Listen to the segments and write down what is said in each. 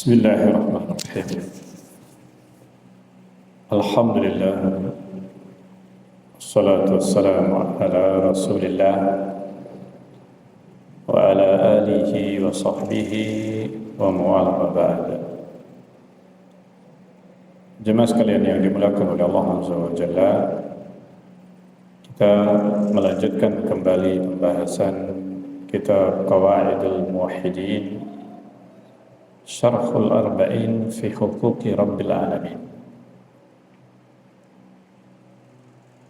Bismillahirrahmanirrahim. Alhamdulillah. Wassalatu wassalamu ala Rasulillah wa ala alihi wa sahbihi wa mawala ba'd. Jemaah sekalian yang dimuliakan oleh Allah Azza wa Jalla, kita melanjutkan kembali pembahasan kitab Qawaidul Muwahhidin Syarhul Arba'in fi Huquqi Rabbil Alamin.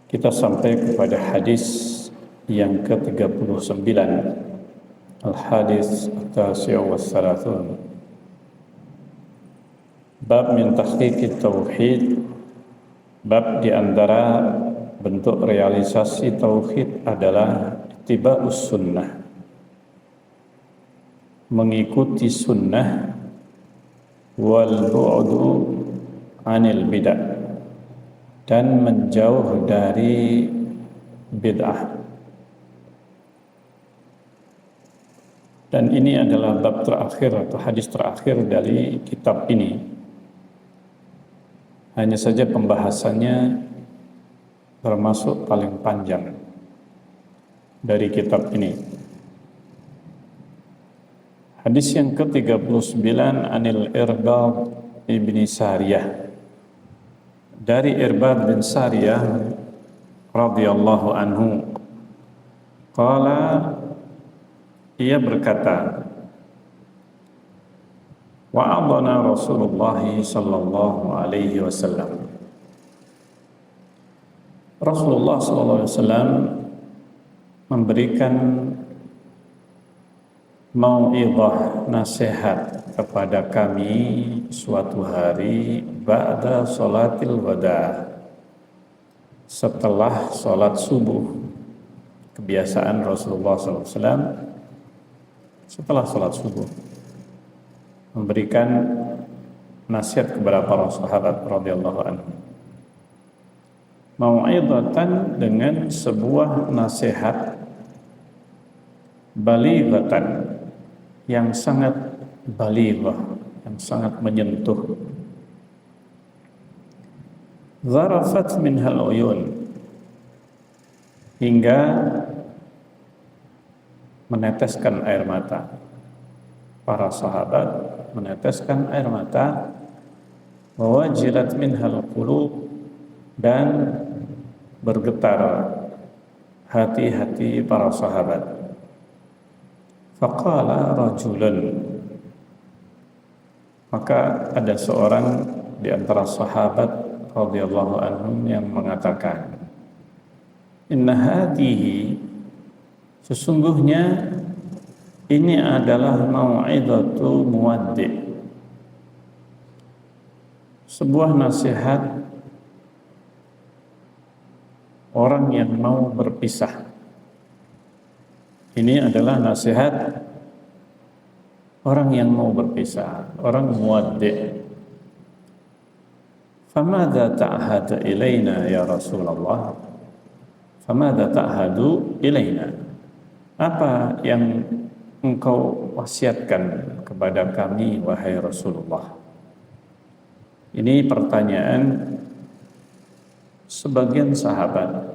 Kita sampai kepada hadis yang ke-39, Al-Hadis At-Tasi' wa Thalathun, bab min tahqiqit tauhid. Bab di antara bentuk realisasi tauhid adalah ittiba'us sunnah, mengikuti sunnah, wal bu'du anil bid'ah, dan menjauh dari bid'ah. Dan ini adalah bab terakhir atau hadis terakhir dari kitab ini. Hanya saja pembahasannya termasuk paling panjang dari kitab ini. Hadis yang ke-39, Anil Irbad ibni Sariyah, dari Irbad bin Sariyah radhiyallahu anhu, qala, ia berkata, wa'adana Rasulullah sallallahu alaihi wasallam. Rasulullah sallallahu alaihi wasallam memberikan mau'idhah, nasihat kepada kami suatu hari ba'da sholatil wada, setelah sholat subuh. Kebiasaan Rasulullah SAW setelah sholat subuh memberikan nasihat kepada para sahabat radhiyallahu anhum. Mau'idhatan, dengan sebuah nasihat balighatan, yang sangat balighah, yang sangat menyentuh. Zarafat minhal uyun, hingga meneteskan air mata. Para sahabat meneteskan air mata. Wajilat minhal qulub, dan bergetar hati-hati para sahabat. Faqala rajulun, maka ada seorang di antara sahabat radhiyallahu anhum yang mengatakan, inna hadihi, sesungguhnya ini adalah mau'idatu muwaddi', sebuah nasihat orang yang mau berpisah. Ini adalah nasihat orang yang mau berpisah, orang muwaddi'. Famadza ta'hadu ilaina ya Rasulullah? Famadza ta'hadu ilaina? Apa yang engkau wasiatkan kepada kami, wahai Rasulullah? Ini pertanyaan sebagian sahabat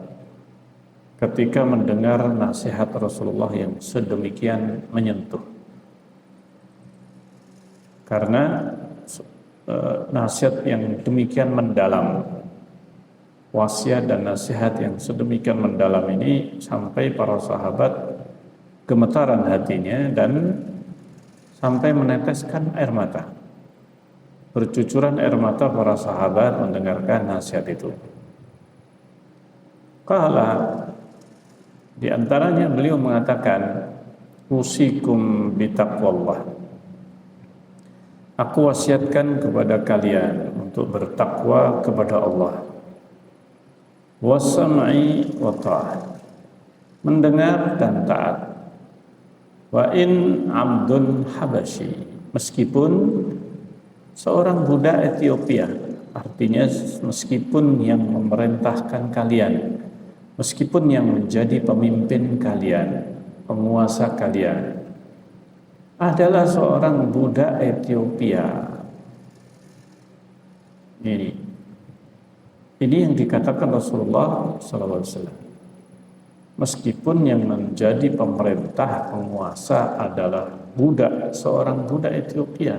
ketika mendengar nasihat Rasulullah yang sedemikian menyentuh. Karena nasihat yang demikian mendalam, wasiat dan nasihat yang sedemikian mendalam ini, sampai para sahabat gemetaran hatinya dan sampai meneteskan air mata. Bercucuran air mata para sahabat mendengarkan nasihat itu. Qala, di antaranya beliau mengatakan, usikum bitaqwallah, aku wasiatkan kepada kalian untuk bertakwa kepada Allah. Wasam'i wa ta'ah, mendengar dan taat. Wa in abdun habasyi, meskipun seorang budak Ethiopia, artinya meskipun yang memerintahkan kalian, meskipun yang menjadi pemimpin kalian, penguasa kalian. adalah seorang budak Ethiopia. Ini yang dikatakan Rasulullah SAW. Meskipun yang menjadi pemerintah penguasa adalah seorang budak Ethiopia.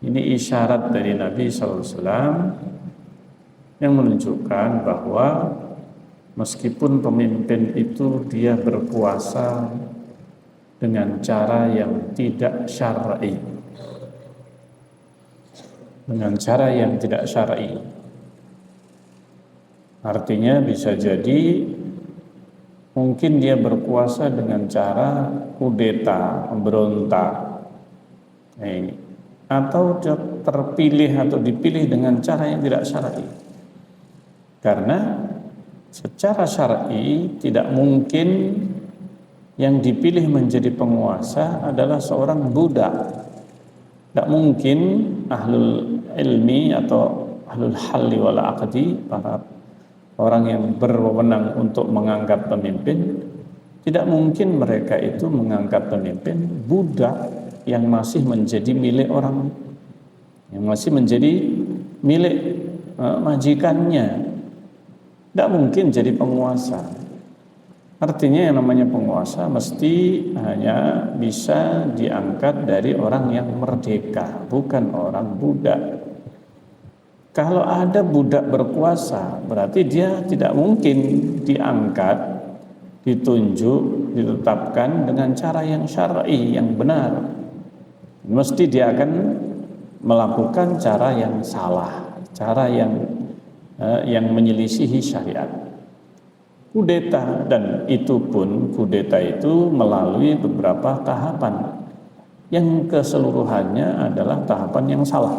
Ini isyarat dari Nabi SAW yang menunjukkan bahwa meskipun pemimpin itu dia berkuasa dengan cara yang tidak syar'i, artinya bisa jadi mungkin dia berkuasa dengan cara kudeta, memberontak, atau terpilih atau dipilih dengan cara yang tidak syar'i. Karena secara syar'i tidak mungkin yang dipilih menjadi penguasa adalah seorang budak. Tidak mungkin ahlul ilmi atau ahlul halli wal aqdi, para orang yang berwenang untuk mengangkat pemimpin, tidak mungkin mereka itu mengangkat pemimpin budak yang masih menjadi milik orang, yang masih menjadi milik majikannya. Tidak mungkin jadi penguasa. Artinya yang namanya penguasa mesti hanya bisa diangkat dari orang yang merdeka, bukan orang budak. Kalau ada budak berkuasa, berarti dia tidak mungkin diangkat, ditunjuk, ditetapkan dengan cara yang syar'i, yang benar. Mesti dia akan melakukan cara yang salah, cara yang menyelisihi syariat. Kudeta, dan itu pun kudeta itu melalui beberapa tahapan yang keseluruhannya adalah tahapan yang salah.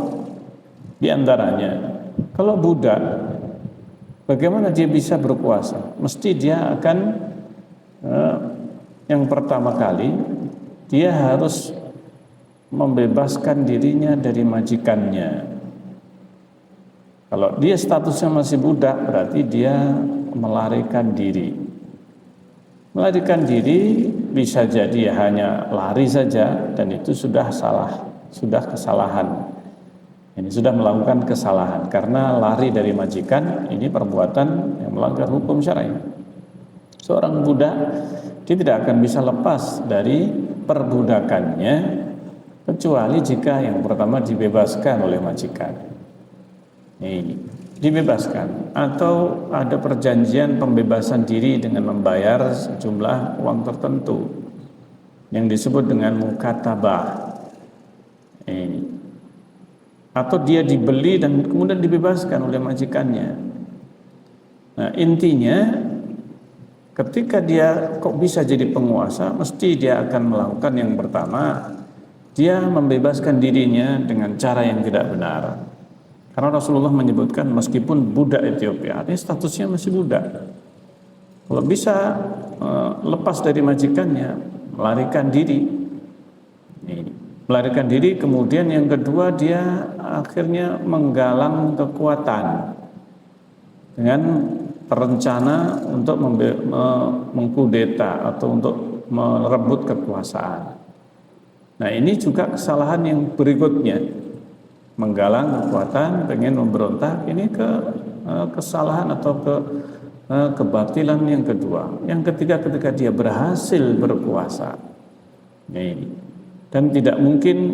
Di antaranya, kalau budak, bagaimana dia bisa berkuasa? Mesti dia akan yang pertama kali dia harus membebaskan dirinya dari majikannya. Kalau dia statusnya masih budak, berarti dia melarikan diri. Melarikan diri bisa jadi hanya lari saja, dan itu sudah kesalahan. Ini sudah melakukan kesalahan, karena lari dari majikan ini perbuatan yang melanggar hukum syar'i. Seorang budak dia tidak akan bisa lepas dari perbudakannya kecuali jika yang pertama dibebaskan oleh majikan. Ini dibebaskan, atau ada perjanjian pembebasan diri dengan membayar sejumlah uang tertentu yang disebut dengan mukatabah. Atau dia dibeli dan kemudian dibebaskan oleh majikannya. Nah, intinya ketika dia kok bisa jadi penguasa, mesti dia akan melakukan yang pertama, dia membebaskan dirinya dengan cara yang tidak benar. Karena Rasulullah menyebutkan meskipun budak Ethiopia, artinya statusnya masih budak. Kalau bisa lepas dari majikannya, melarikan diri. Melarikan diri, kemudian yang kedua dia akhirnya menggalang kekuatan dengan rencana untuk mengkudeta atau untuk merebut kekuasaan. Nah, ini juga kesalahan yang berikutnya, menggalang kekuatan, pengen memberontak. Ini kesalahan atau kebatilan yang kedua. Yang ketiga, ketika dia berhasil berkuasa, dan tidak mungkin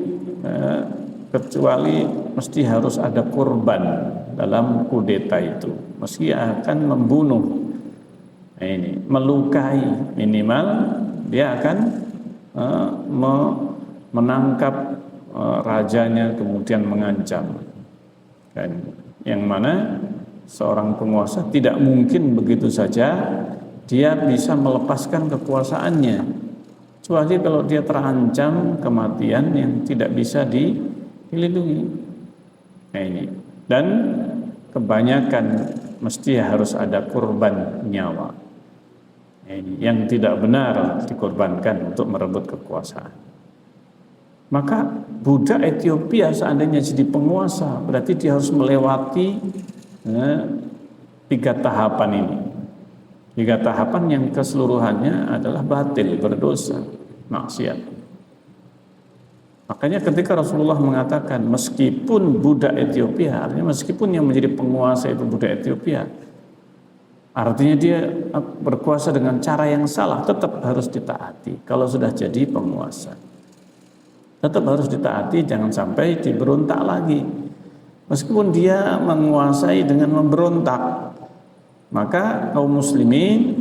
kecuali mesti harus ada korban dalam kudeta itu, meski akan membunuh, melukai, minimal dia akan menangkap rajanya, kemudian mengancam. Dan yang mana seorang penguasa tidak mungkin begitu saja dia bisa melepaskan kekuasaannya, kecuali kalau dia terancam kematian yang tidak bisa dilindungi. Dan kebanyakan mesti harus ada korban nyawa. Yang tidak benar dikorbankan untuk merebut kekuasaan. Maka budak Ethiopia seandainya jadi penguasa, berarti dia harus melewati 3 tahapan ini. 3 tahapan yang keseluruhannya adalah batil, berdosa, maksiat. Makanya ketika Rasulullah mengatakan meskipun budak Ethiopia, artinya meskipun yang menjadi penguasa itu budak Ethiopia, artinya dia berkuasa dengan cara yang salah, tetap harus ditaati. Kalau sudah jadi penguasa, tetap harus ditaati, jangan sampai diberontak lagi. Meskipun dia menguasai dengan memberontak, maka kaum muslimin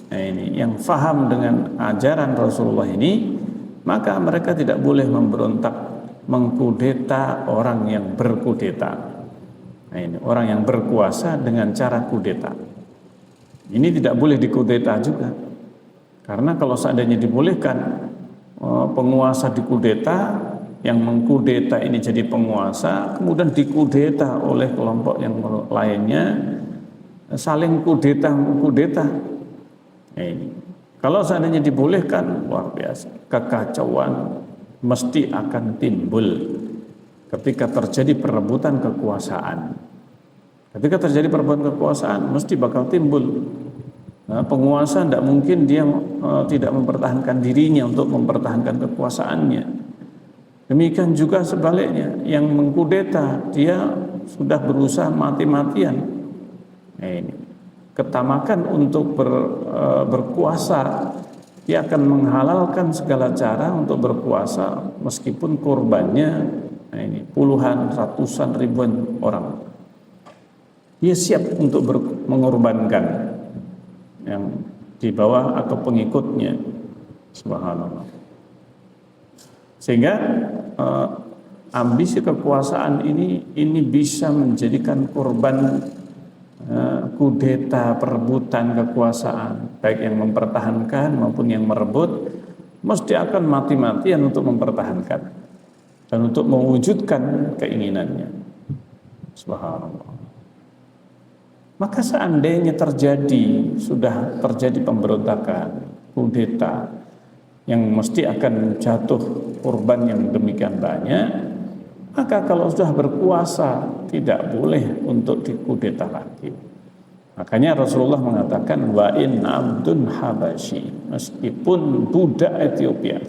ini yang faham dengan ajaran Rasulullah ini, maka mereka tidak boleh memberontak, mengkudeta orang yang berkudeta. Nah, ini orang yang berkuasa dengan cara kudeta. Ini tidak boleh dikudeta juga. Karena kalau seandainya dibolehkan penguasa dikudeta, yang mengkudeta ini jadi penguasa, kemudian dikudeta oleh kelompok yang lainnya, saling kudeta. Nah, ini kalau seandainya dibolehkan, luar biasa, kekacauan mesti akan timbul ketika terjadi perebutan kekuasaan. Ketika terjadi perebutan kekuasaan, mesti bakal timbul. Nah, penguasa tidak mungkin dia tidak mempertahankan dirinya untuk mempertahankan kekuasaannya. Demikian juga sebaliknya, yang mengkudeta dia sudah berusaha mati-matian. Nah, ini ketamakan untuk berkuasa, dia akan menghalalkan segala cara untuk berkuasa meskipun korbannya ini puluhan, ratusan, ribuan orang. Dia siap untuk mengorbankan yang di bawah atau pengikutnya. Subhanallah. Sehingga ambisi kekuasaan ini bisa menjadikan korban kudeta, perebutan kekuasaan, baik yang mempertahankan maupun yang merebut, mesti akan mati-matian untuk mempertahankan dan untuk mewujudkan keinginannya. Subhanallah. Maka seandainya sudah terjadi pemberontakan, kudeta, yang mesti akan jatuh korban yang demikian banyak, maka kalau sudah berkuasa tidak boleh untuk dikudeta lagi. Makanya Rasulullah mengatakan wa in abdun habasyi, meskipun budak Ethiopia,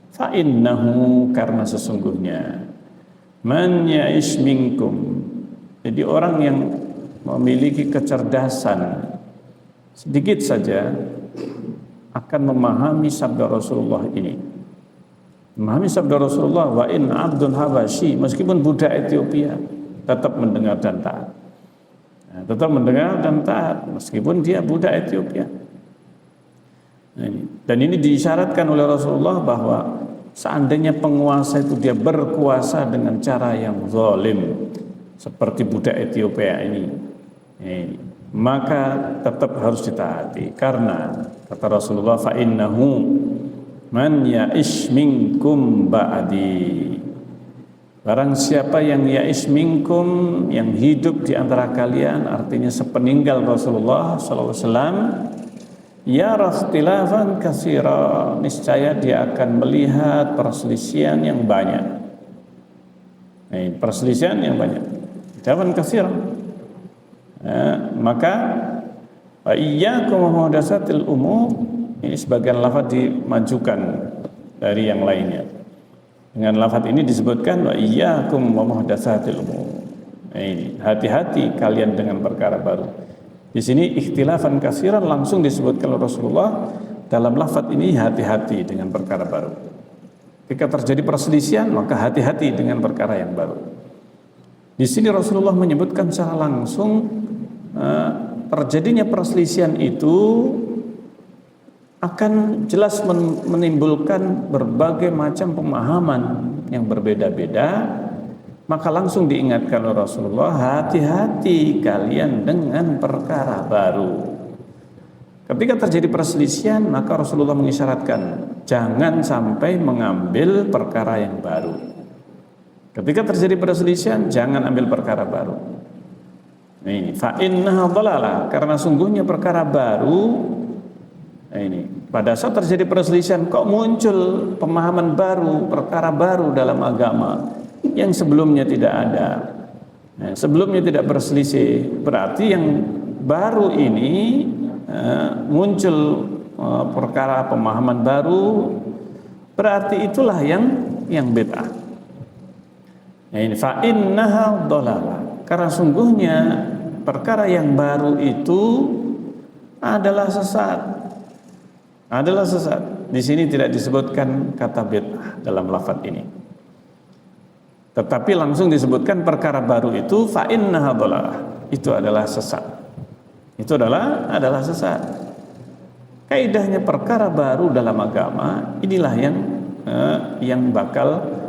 fa innahu, karena sesungguhnya man ya'ish minkum, jadi orang yang memiliki kecerdasan sedikit saja akan memahami sabda Rasulullah ini. Memahami sabda Rasulullah wa in abdun habasyi, meskipun budak Ethiopia tetap mendengar dan taat. Nah, tetap mendengar dan taat meskipun dia budak Ethiopia. Dan ini diisyaratkan oleh Rasulullah bahwa seandainya penguasa itu dia berkuasa dengan cara yang zalim seperti budak Ethiopia ini, maka tetap harus ditaati. Karena kata Rasulullah fa innahu man ya'ish minkum ba'di, barang siapa yang ya'ish minkum, yang hidup di antara kalian, artinya sepeninggal Rasulullah sallallahu alaihi wasallam, yara ikhtilafan katsira, niscaya dia akan melihat perselisihan yang banyak. Perselisihan yang banyak. Ikhtilafan katsira. Maka wa iyyakum wa muhdatsatil umur, ini sebagian lafaz dimajukan dari yang lainnya. Dengan lafaz ini disebutkan wa iyyakum wa muhdatsatil umur. Ini hati-hati kalian dengan perkara baru. Di sini ikhtilafan katsiran langsung disebutkan oleh Rasulullah dalam lafaz ini, hati-hati dengan perkara baru. Ketika terjadi perselisihan, maka hati-hati dengan perkara yang baru. Di sini Rasulullah menyebutkan secara langsung terjadinya perselisihan itu akan jelas menimbulkan berbagai macam pemahaman yang berbeda-beda. Maka langsung diingatkan oleh Rasulullah, hati-hati kalian dengan perkara baru. Ketika terjadi perselisihan, maka Rasulullah mengisyaratkan jangan sampai mengambil perkara yang baru. Ketika terjadi perselisihan, jangan ambil perkara baru. Ini fa innaha dhalalah, karena sungguhnya perkara baru. Ini pada saat terjadi perselisihan kok muncul pemahaman baru, perkara baru dalam agama yang sebelumnya tidak ada. Nah, sebelumnya tidak berselisih, berarti yang baru ini muncul perkara pemahaman baru, berarti itulah yang bid'ah. Nah, ini fa innaha dhalalah. Karena sungguhnya perkara yang baru itu adalah sesat. Adalah sesat. Di sini tidak disebutkan kata bid'ah dalam lafaz ini. Tetapi langsung disebutkan perkara baru itu fa innaha dhalalah. Itu adalah sesat. Itu adalah sesat. Kaidahnya perkara baru dalam agama inilah yang bakal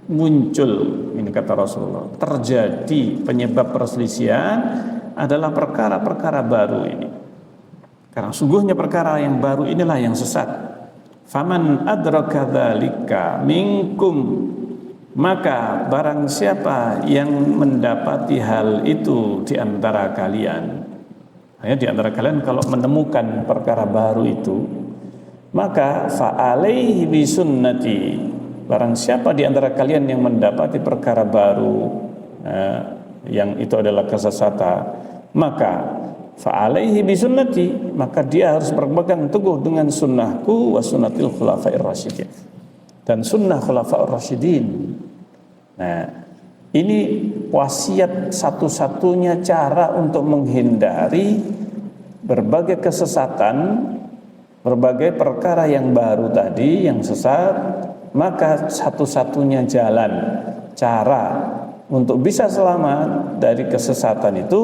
muncul, ini kata Rasulullah, terjadi penyebab perselisihan adalah perkara-perkara baru ini. Karena sungguhnya perkara yang baru inilah yang sesat. Faman adraka dzalika minkum, maka barang siapa yang mendapati hal itu di antara kalian, hanya di antara kalian kalau menemukan perkara baru itu, maka fa'alaihi bisunnati. Barang siapa di antara kalian yang mendapati perkara baru yang itu adalah kesesatan, maka fa'alaihi bisunnati, maka dia harus berpegang teguh dengan sunnahku wa sunnatil khulafair rasyidin, dan sunnah khulafair rasyidin. Nah, ini wasiat satu-satunya cara untuk menghindari berbagai kesesatan, berbagai perkara yang baru tadi yang sesat. Maka satu-satunya jalan, cara untuk bisa selamat dari kesesatan itu,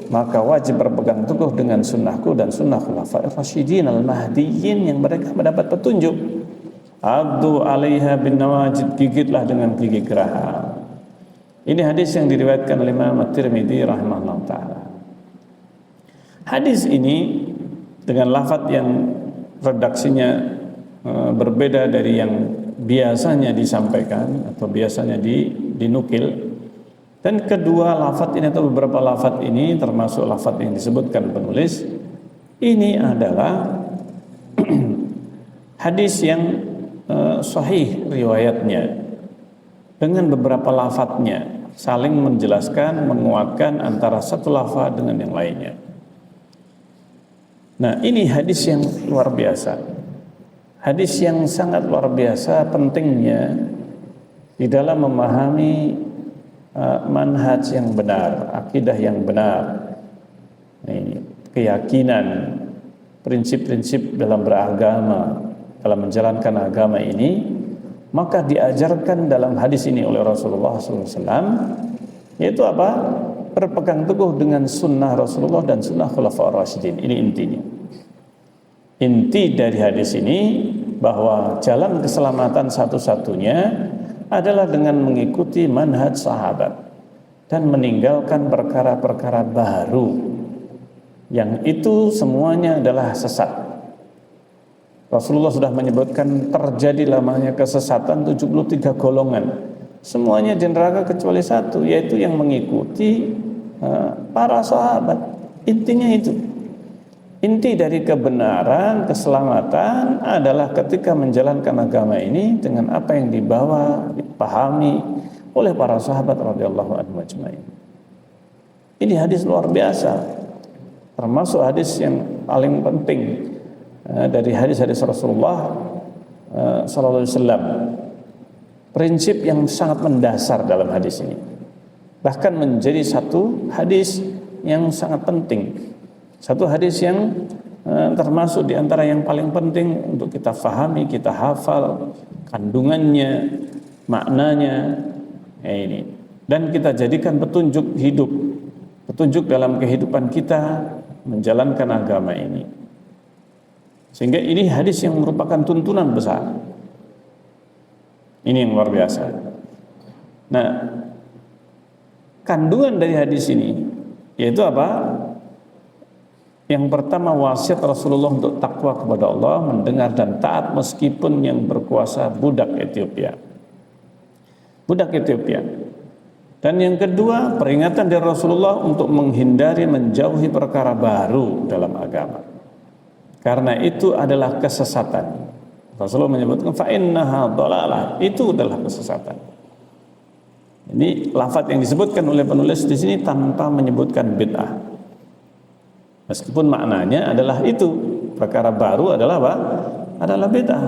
maka wajib berpegang teguh dengan sunnahku dan sunnah khulafair rasyidin al-mahdiyyin yang mereka mendapat petunjuk. Addu 'alaiha bin nawajid, gigitlah dengan gigi geraham. Ini hadis yang diriwayatkan oleh Imam At-Tirmidzi rahimahullah taala. Hadis ini dengan lafaz yang redaksinya berbeda dari yang biasanya disampaikan atau biasanya dinukil. Dan kedua lafaz ini atau beberapa lafaz ini termasuk lafaz yang disebutkan penulis, ini adalah hadis yang sahih riwayatnya dengan beberapa lafaznya saling menjelaskan, menguatkan antara satu lafaz dengan yang lainnya. Nah, ini hadis yang luar biasa. Hadis yang sangat luar biasa pentingnya di dalam memahami manhaj yang benar, akidah yang benar, keyakinan, prinsip-prinsip dalam beragama, dalam menjalankan agama ini, maka diajarkan dalam hadis ini oleh Rasulullah SAW, yaitu apa? Berpegang teguh dengan sunnah Rasulullah dan sunnah khulafaur rasyidin. Ini intinya. Inti dari hadis ini bahwa jalan keselamatan satu-satunya adalah dengan mengikuti manhaj sahabat dan meninggalkan perkara-perkara baru yang itu semuanya adalah sesat. Rasulullah sudah menyebutkan terjadi lamanya kesesatan 73 golongan. Semuanya di neraka kecuali satu, yaitu yang mengikuti para sahabat. Intinya itu. Inti dari kebenaran, keselamatan adalah ketika menjalankan agama ini dengan apa yang dibawa, dipahami oleh para sahabat radhiyallahu anhum ajmain. Ini hadis luar biasa, termasuk hadis yang paling penting dari hadis-hadis Rasulullah sallallahu alaihi wasallam. Prinsip yang sangat mendasar dalam hadis ini, bahkan menjadi satu hadis yang sangat penting. Satu hadis yang termasuk di antara yang paling penting untuk kita fahami, kita hafal kandungannya, maknanya, ini, dan kita jadikan petunjuk hidup, petunjuk dalam kehidupan kita menjalankan agama ini. Sehingga ini hadis yang merupakan tuntunan besar. Ini yang luar biasa. Nah, kandungan dari hadis ini yaitu apa? Yang pertama, wasiat Rasulullah untuk takwa kepada Allah, mendengar dan taat meskipun yang berkuasa budak Ethiopia. Budak Ethiopia. Dan yang kedua, peringatan dari Rasulullah untuk menghindari, menjauhi perkara baru dalam agama. Karena itu adalah kesesatan. Rasulullah menyebutkan fa innaha dhalalah, itu adalah kesesatan. Ini lafaz yang disebutkan oleh penulis di sini tanpa menyebutkan bid'ah. Meskipun maknanya adalah itu, perkara baru adalah apa? Adalah bid'ah.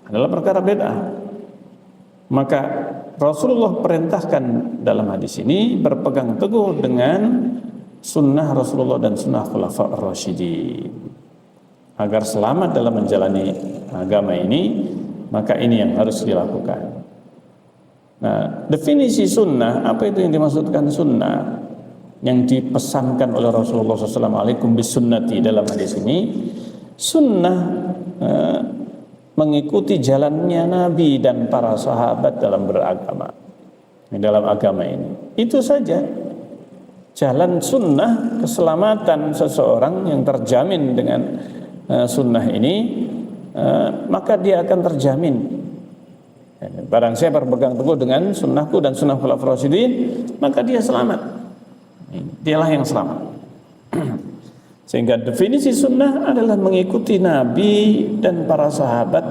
adalah perkara bid'ah. Maka Rasulullah perintahkan dalam hadis ini berpegang teguh dengan sunnah Rasulullah dan sunnah Khulafaur Rasyidin agar selamat dalam menjalani agama ini. Maka ini yang harus dilakukan. Nah, definisi sunnah, apa itu yang dimaksudkan sunnah? Yang dipesankan oleh Rasulullah SAW, alaikum bisunnati, dalam hadis ini, sunnah mengikuti jalannya Nabi dan para sahabat dalam beragama, dalam agama ini. Itu saja. Jalan sunnah, keselamatan seseorang yang terjamin dengan sunnah ini, maka dia akan terjamin. Barang saya berpegang teguh dengan sunnahku dan sunnah Khulafaur Rasyidin, maka dia selamat. Dialah yang selamat. Sehingga definisi sunnah adalah mengikuti Nabi dan para sahabat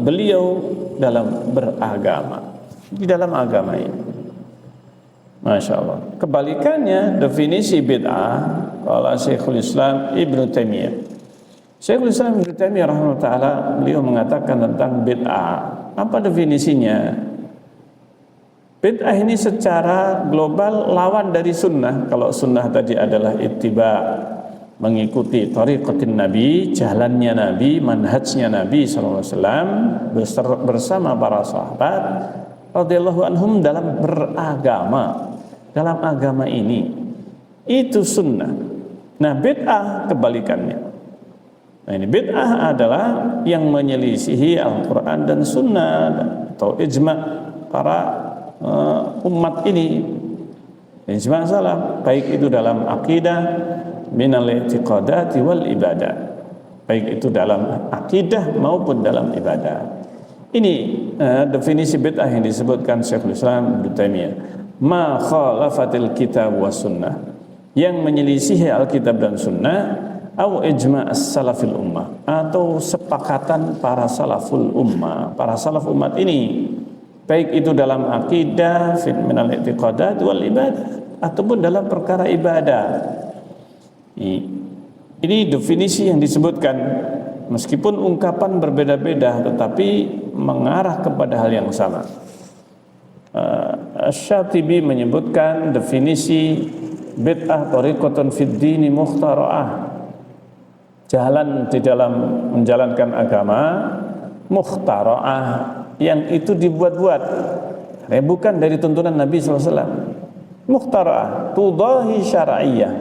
beliau dalam beragama, di dalam agama ini. Masya Allah. Kebalikannya definisi bid'ah, kalau Syekhul Islam Ibnu Taimiyah. Syekhul Islam Ibnu Taimiyah rahimahullah taala, beliau mengatakan tentang bid'ah. Apa definisinya? Bid'ah ini secara global lawan dari sunnah. Kalau sunnah tadi adalah ittiba, mengikuti thariqatin Nabi, jalannya Nabi, manhajnya Nabi SAW bersama para sahabat radhiyallahu anhum dalam beragama, dalam agama ini. Itu sunnah. Nah, bid'ah kebalikannya. Nah, ini bid'ah adalah yang menyelisihi Al-Quran dan Sunnah atau ijma' para umat ini, ijma' salaf, baik itu dalam akidah, minal i'tiqadati wal ibadah, baik itu dalam akidah maupun dalam ibadah. Ini definisi bid'ah yang disebutkan Syekhul Islam Ibnu Taimiyah. Ma khalafatil kitab was sunnah, yang menyelisihi Alkitab dan Sunnah, atau ijma' as-salafil ummah, atau sepakatan para salaful ummah, para salaf umat ini, baik itu dalam akidah, minal i'tiqadat wal ibadah, ataupun dalam perkara ibadah. Ini definisi yang disebutkan, meskipun ungkapan berbeda-beda tetapi mengarah kepada hal yang sama. Asy-Syatibi menyebutkan definisi bid'ah thariqatun fid dini mukhtara'ah, jalan di dalam menjalankan agama, mukhtara'ah, yang itu dibuat-buat, bukan dari tuntunan Nabi SAW. Mukhtara'ah, tudahi syara'iyah,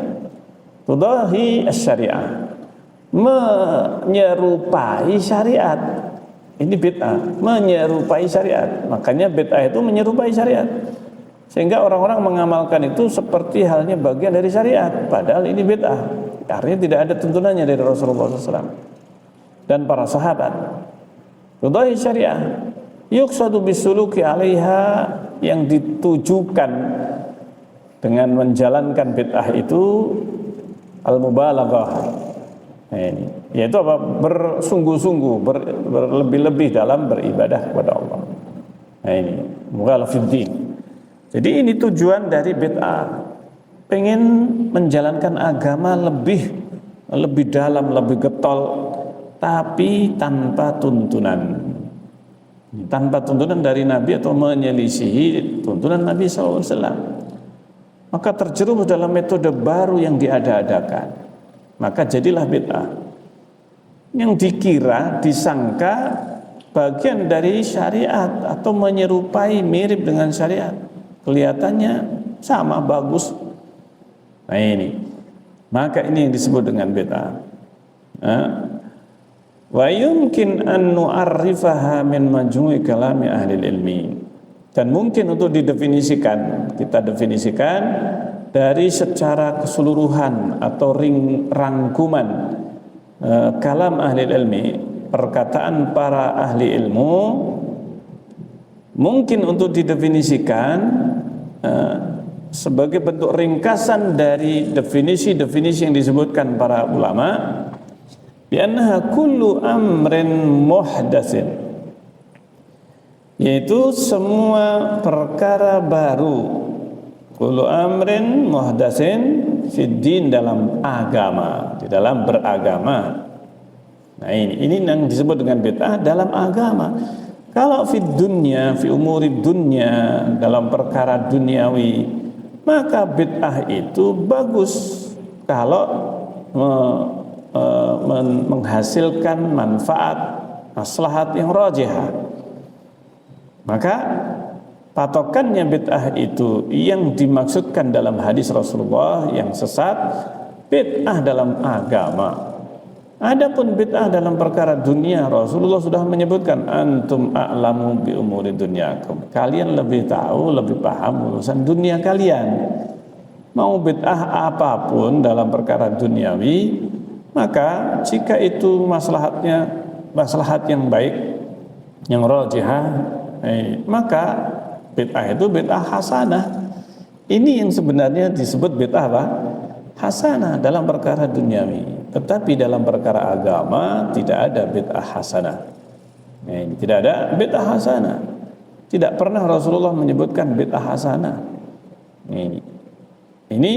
tudahi syariah, menyerupai syariat. Ini bid'ah, menyerupai syariat. Makanya bid'ah itu menyerupai syariat, sehingga orang-orang mengamalkan itu seperti halnya bagian dari syariat, padahal ini bid'ah. Artinya tidak ada tuntunannya dari Rasulullah SAW dan para sahabat. Tudahi syariah, yuqsadu bisuluki 'alaiha, yang ditujukan dengan menjalankan bid'ah itu al-mubalaghah. Nah, ini yaitu apa? Bersungguh-sungguh, berlebih-lebih dalam beribadah kepada Allah. Nah, ini mughalaf fiddin. Jadi ini tujuan dari bid'ah, pengen menjalankan agama lebih dalam, lebih getol, tapi tanpa tuntunan dari Nabi atau menyelisihi tuntunan Nabi SAW. Maka terjerumus dalam metode baru yang diada-adakan, maka jadilah bid'ah yang dikira, disangka bagian dari syariat atau menyerupai, mirip dengan syariat, kelihatannya sama, bagus. Nah, ini, maka ini yang disebut dengan bid'ah. Wa yumkin an nu'arrifaha min majmu'i kalami ahli ilmi, dan mungkin untuk didefinisikan, kita definisikan dari secara keseluruhan atau rangkuman kalam ahli ilmi, perkataan para ahli ilmu, mungkin untuk didefinisikan sebagai bentuk ringkasan dari definisi-definisi yang disebutkan para ulama, bi'annaha kullu amrin muhdatsin, yaitu semua perkara baru, kullu amrin muhdatsin fid din, dalam agama, di dalam beragama, Nah ini yang disebut dengan bid'ah dalam agama. Kalau fi dunya, fi umuri dunya, dalam perkara duniawi, maka bid'ah itu bagus kalau menghasilkan manfaat maslahat yang rajihah. Maka patokannya bid'ah itu yang dimaksudkan dalam hadis Rasulullah yang sesat, bid'ah dalam agama. Adapun bid'ah dalam perkara dunia, Rasulullah sudah menyebutkan antum a'lamu bi umuri dunyakum. Kalian lebih tahu, lebih paham urusan dunia kalian. Mau bid'ah apapun dalam perkara duniawi, maka jika itu maslahat yang baik, yang rajihah, maka bid'ah itu bid'ah hasanah. Ini yang sebenarnya disebut bid'ah apa? Hasanah dalam perkara duniawi. Tetapi dalam perkara agama tidak ada bid'ah hasanah. Tidak ada bid'ah hasanah. Tidak pernah Rasulullah menyebutkan bid'ah hasanah. Ini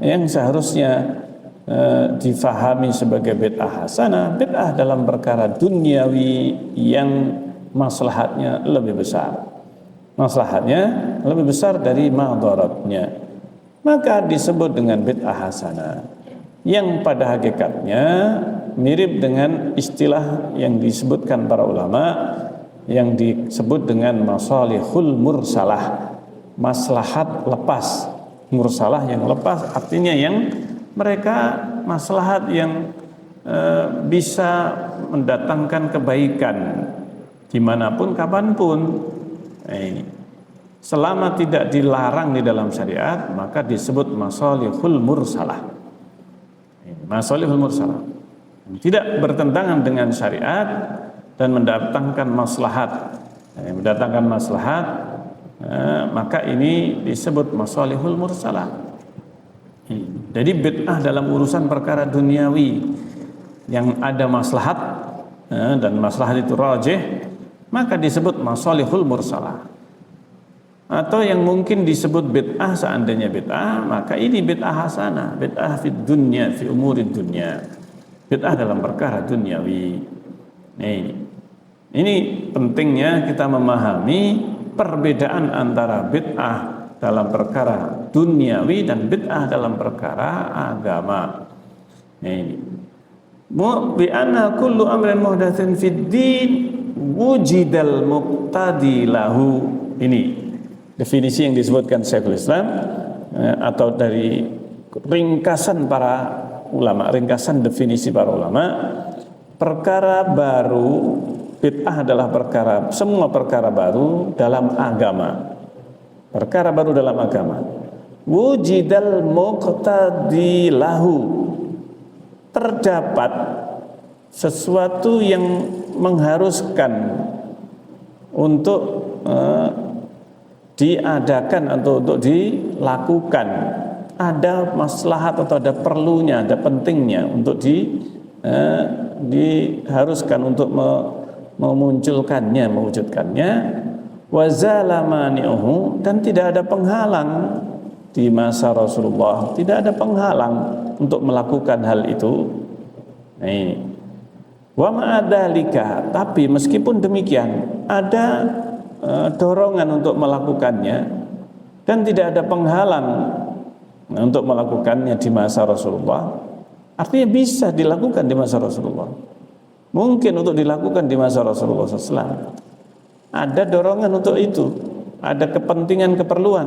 yang seharusnya difahami sebagai bid'ah hasanah, bid'ah dalam perkara duniawi yang maslahatnya lebih besar. Maslahatnya lebih besar dari madaratnya. Maka disebut dengan bid'ah hasanah. Yang pada hakikatnya mirip dengan istilah yang disebutkan para ulama yang disebut dengan masalihul mursalah, maslahat lepas. Mursalah yang lepas artinya yang mereka maslahat yang bisa mendatangkan kebaikan dimanapun kapanpun. Selama tidak dilarang di dalam syariat maka disebut masalihul mursalah. Masalihul mursalah tidak bertentangan dengan syariat dan mendatangkan maslahat, maka ini disebut masalihul mursalah. Jadi bid'ah dalam urusan perkara duniawi yang ada maslahat dan maslahat itu rajih, maka disebut masalihul mursalah. Atau yang mungkin disebut bid'ah, seandainya bid'ah, maka ini bid'ah hasanah, bid'ah fid dunya, fi umuri dunya, bid'ah dalam perkara duniawi. Ini pentingnya kita memahami perbedaan antara bid'ah dalam perkara duniawi dan bid'ah dalam perkara agama. Bi anna kullu amrin muhdatsin fid din wujidal muqtadi lahu. Ini definisi yang disebutkan Syekhul Islam atau dari ringkasan para ulama, ringkasan definisi para ulama. Perkara baru, bid'ah adalah semua perkara baru dalam agama. Perkara baru dalam agama. Wujidal muqtadi lahu. Terdapat sesuatu yang mengharuskan untuk diadakan atau untuk dilakukan, ada maslahat atau ada perlunya, ada pentingnya untuk diharuskan untuk memunculkannya, mewujudkannya. Wa zala mani'uhu, dan tidak ada penghalang di masa Rasulullah, tidak ada penghalang untuk melakukan hal itu. Wa ma'adzalika, tapi meskipun demikian ada dorongan untuk melakukannya dan tidak ada penghalang untuk melakukannya di masa Rasulullah. Artinya bisa dilakukan di masa Rasulullah, mungkin untuk dilakukan di masa Rasulullah SAW. Ada dorongan untuk itu, ada kepentingan, keperluan.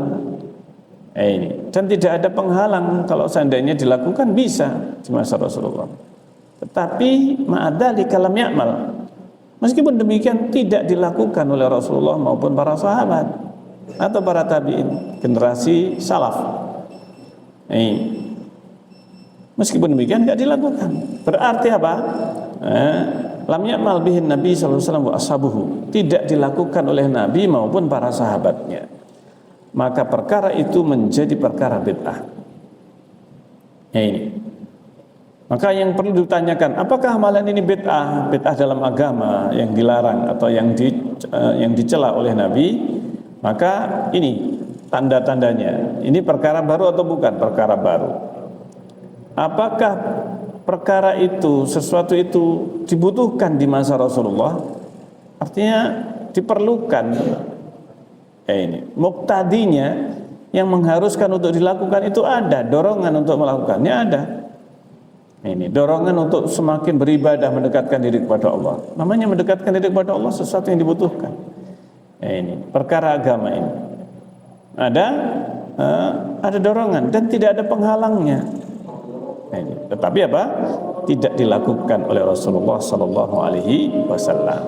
Dan tidak ada penghalang kalau seandainya dilakukan, bisa di masa Rasulullah. Tetapi ma'adzalika lam ya'mal, meskipun demikian tidak dilakukan oleh Rasulullah maupun para sahabat atau para tabi'in, generasi salaf. Meskipun demikian tidak dilakukan. Berarti apa? Lam ya'mal bihin Nabi sallallahu alaihi wasallam wa ashabuhu, tidak dilakukan oleh Nabi maupun para sahabatnya. Maka perkara itu menjadi perkara bid'ah. Ini. Maka yang perlu ditanyakan, apakah amalan ini bid'ah? Bid'ah dalam agama yang dilarang atau yang dicela oleh Nabi? Maka ini tanda-tandanya. Ini perkara baru atau bukan perkara baru? Apakah perkara itu, sesuatu itu dibutuhkan di masa Rasulullah, artinya diperlukan. Ini muqtadinya yang mengharuskan untuk dilakukan itu ada, dorongan untuk melakukannya ada. Ini dorongan untuk semakin beribadah, mendekatkan diri kepada Allah. Namanya mendekatkan diri kepada Allah sesuatu yang dibutuhkan. Ini perkara agama ini ada dorongan dan tidak ada penghalangnya. Ini. Tetapi apa? Tidak dilakukan oleh Rasulullah Sallallahu Alaihi Wasallam.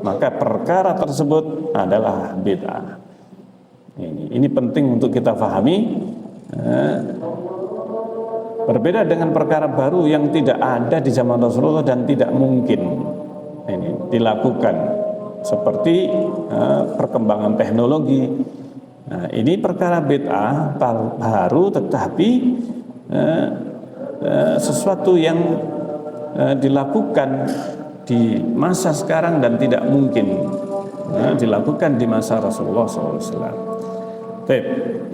Maka perkara tersebut adalah bid'ah. Ini penting untuk kita pahami. Berbeda dengan perkara baru yang tidak ada di zaman Rasulullah dan tidak mungkin ini dilakukan, seperti perkembangan teknologi. Ini perkara bid'ah baru, tetapi sesuatu yang dilakukan di masa sekarang dan tidak mungkin dilakukan di masa Rasulullah SAW. Baik,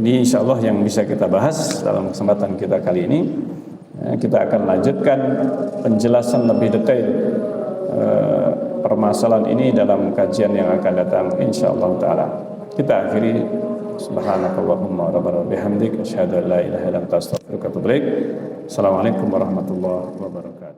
ini insya Allah yang bisa kita bahas dalam kesempatan kita kali ini. Kita akan lanjutkan penjelasan lebih detail permasalahan ini dalam kajian yang akan datang insya Allah Ta'ala. Kita akhiri subhanakallahumma rabbana bihamdik asyhadu an la ilaha illa anta astaghfiruka wa atubu ilaik. Assalamualaikum warahmatullahi wabarakatuh.